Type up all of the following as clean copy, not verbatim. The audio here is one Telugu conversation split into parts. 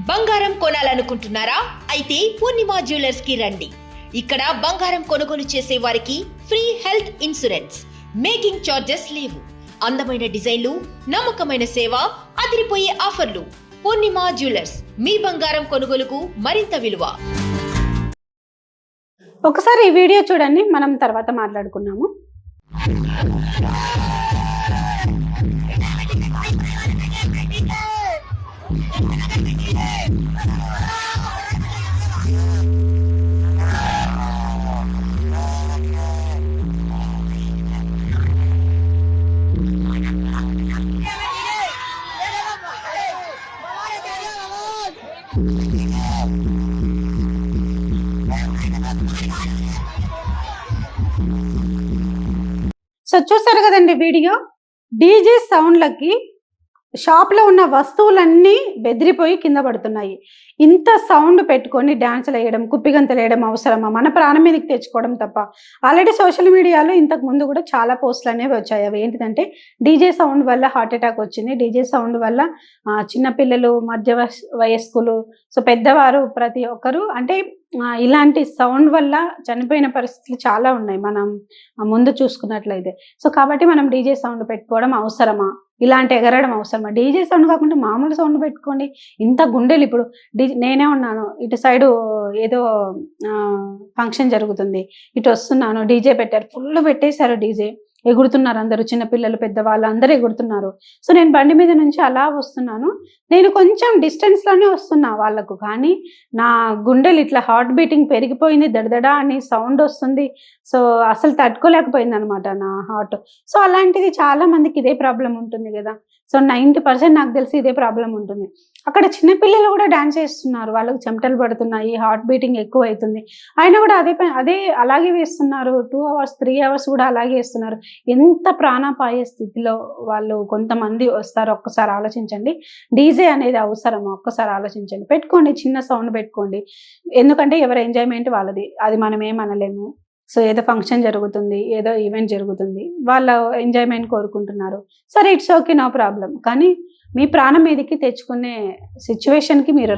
బంగారం కొనాలనుకుంటున్నారా? అయితే పూర్ణిమ జ్యువెలర్స్ కి రండి. ఇక్కడ బంగారం కొనుగోలు చేసే వారికి free health insurance, making charges లేవు. అందమైన డిజైన్లు, నమ్మకమైన సేవ, అదిరిపోయే ఆఫర్లు. పూర్ణిమ జ్యువెలర్స్, మీ బంగారం కొనుగోలుకు మరింత విలువ. ఒకసారి ఈ వీడియో చూడండి, మనం తర్వాత మాట్లాడుకున్నాము. సో చూసారు కదండి వీడియో. డీజే సౌండ్లకి షాప్లో ఉన్న వస్తువులన్నీ బెదిరిపోయి కింద పడుతున్నాయి. ఇంత సౌండ్ పెట్టుకొని డ్యాన్సులు వేయడం, కుప్పిగంతలు వేయడం అవసరమా? మన ప్రాణం మీదకి తెచ్చుకోవడం తప్ప. ఆల్రెడీ సోషల్ మీడియాలో ఇంతకు ముందు కూడా చాలా పోస్టులు అనేవి వచ్చాయి. అవి ఏంటిదంటే డీజే సౌండ్ వల్ల హార్ట్ అటాక్ వచ్చింది, డీజే సౌండ్ వల్ల చిన్నపిల్లలు, మధ్య వయస్కులు, సో పెద్దవారు ప్రతి ఒక్కరు అంటే ఇలాంటి సౌండ్ వల్ల చనిపోయిన పరిస్థితులు చాలా ఉన్నాయి మనం ముందు చూసుకున్నట్లయితే. సో కాబట్టి మనం డీజే సౌండ్ పెట్టుకోవడం అవసరమా? ఇలాంటి ఎగరడం అవసరమా? డీజే సౌండ్ కాకుండా మామూలు సౌండ్ పెట్టుకోండి. ఇంత గుండెలు ఇప్పుడు నేనే ఉన్నాను, ఇటు సైడు ఏదో ఫంక్షన్ జరుగుతుంది, ఇటు వస్తున్నాను, డీజే పెట్టారు, ఫుల్ పెట్టేశారు డీజే, ఎగురుతున్నారు అందరూ, చిన్నపిల్లలు పెద్దవాళ్ళు అందరూ ఎగురుతున్నారు. సో నేను బండి మీద నుంచి అలా వస్తున్నాను, నేను కొంచెం డిస్టెన్స్లోనే వస్తున్నా వాళ్ళకు, కానీ నా గుండెలు ఇట్లా హార్ట్ బీటింగ్ పెరిగిపోయింది, దడదడా అని సౌండ్ వస్తుంది. సో అసలు తట్టుకోలేకపోయింది అనమాట నా హార్ట్. సో అలాంటిది చాలా మందికి ఇదే ప్రాబ్లం ఉంటుంది కదా. సో 90% నాకు తెలిసి ఇదే ప్రాబ్లం ఉంటుంది. అక్కడ చిన్నపిల్లలు కూడా డాన్స్ చేస్తున్నారు, వాళ్ళకు చెమటలు పడుతున్నాయి, హార్ట్ బీటింగ్ ఎక్కువ అవుతుంది, అయినా కూడా అదే అలాగే వేస్తున్నారు. 2 hours 3 hours కూడా అలాగే వేస్తున్నారు. ఎంత ప్రాణాపాయ స్థితిలో వాళ్ళు కొంతమంది వస్తారు. ఒక్కసారి ఆలోచించండి, డీజే అనేది అవసరమా? ఒక్కసారి ఆలోచించండి. పెట్టుకోండి, చిన్న సౌండ్ పెట్టుకోండి, ఎందుకంటే ఎవరి ఎంజాయ్మెంట్ వాళ్ళది, అది మనం ఏమనలేము. సో ఏదో ఫంక్షన్ జరుగుతుంది, ఏదో ఈవెంట్ జరుగుతుంది, వాళ్ళ ఎంజాయ్మెంట్ కోరుకుంటున్నారు, సరే ఇట్స్ ఓకే, నో ప్రాబ్లం. కానీ మీ ప్రాణం మీదకి తెచ్చుకునే సిచ్యువేషన్కి మీరు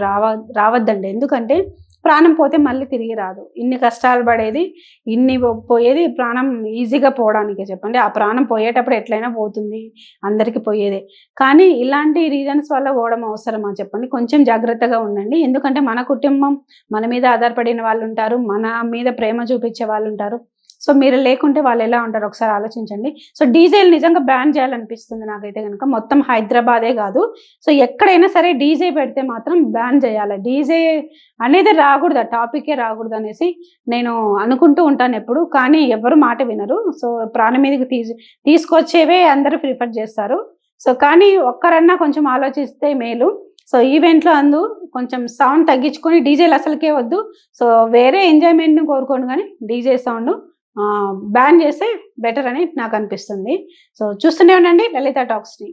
రావద్దండి. ఎందుకంటే ప్రాణం పోతే మళ్ళీ తిరిగి రాదు. ఇన్ని కష్టాలు పడేది, ఇన్ని పోయేది ప్రాణం ఈజీగా పోవడానికే చెప్పండి. ఆ ప్రాణం పోయేటప్పుడు ఎట్లయినా పోతుంది, అందరికీ పోయేదే. కానీ ఇలాంటి రీజన్స్ వల్ల పోవడం అవసరమా చెప్పండి? కొంచెం జాగ్రత్తగా ఉండండి. ఎందుకంటే మన కుటుంబం, మన మీద ఆధారపడిన వాళ్ళు ఉంటారు, మన మీద ప్రేమ చూపించే వాళ్ళు ఉంటారు. సో మీరు లేకుంటే వాళ్ళు ఎలా ఉంటారు ఒకసారి ఆలోచించండి. సో డీజేలు నిజంగా బ్యాన్ చేయాలనిపిస్తుంది నాకైతే కనుక, మొత్తం హైదరాబాదే కాదు. సో ఎక్కడైనా సరే డీజే పెడితే మాత్రం బ్యాన్ చేయాలి. డీజే అనేది రాకూడదు, ఆ టాపికే రాకూడదు అనేసి నేను అనుకుంటూ ఉంటాను ఎప్పుడు, కానీ ఎవరు మాట వినరు. సో ప్రాణం మీదకి తీసుకొచ్చేవే అందరూ ప్రిఫర్ చేస్తారు. సో కానీ ఒక్కరన్నా కొంచెం ఆలోచిస్తే మేలు. సో ఈవెంట్లో కొంచెం సౌండ్ తగ్గించుకొని, డీజేలు అసలుకే వద్దు. సో వేరే ఎంజాయ్మెంట్ని కోరుకోండి, కానీ డీజే సౌండ్ బ్యాన్ చేస్తే బెటర్ అని నాకు అనిపిస్తుంది. సో చూస్తూనే ఉండండి లలిత టాక్స్ని.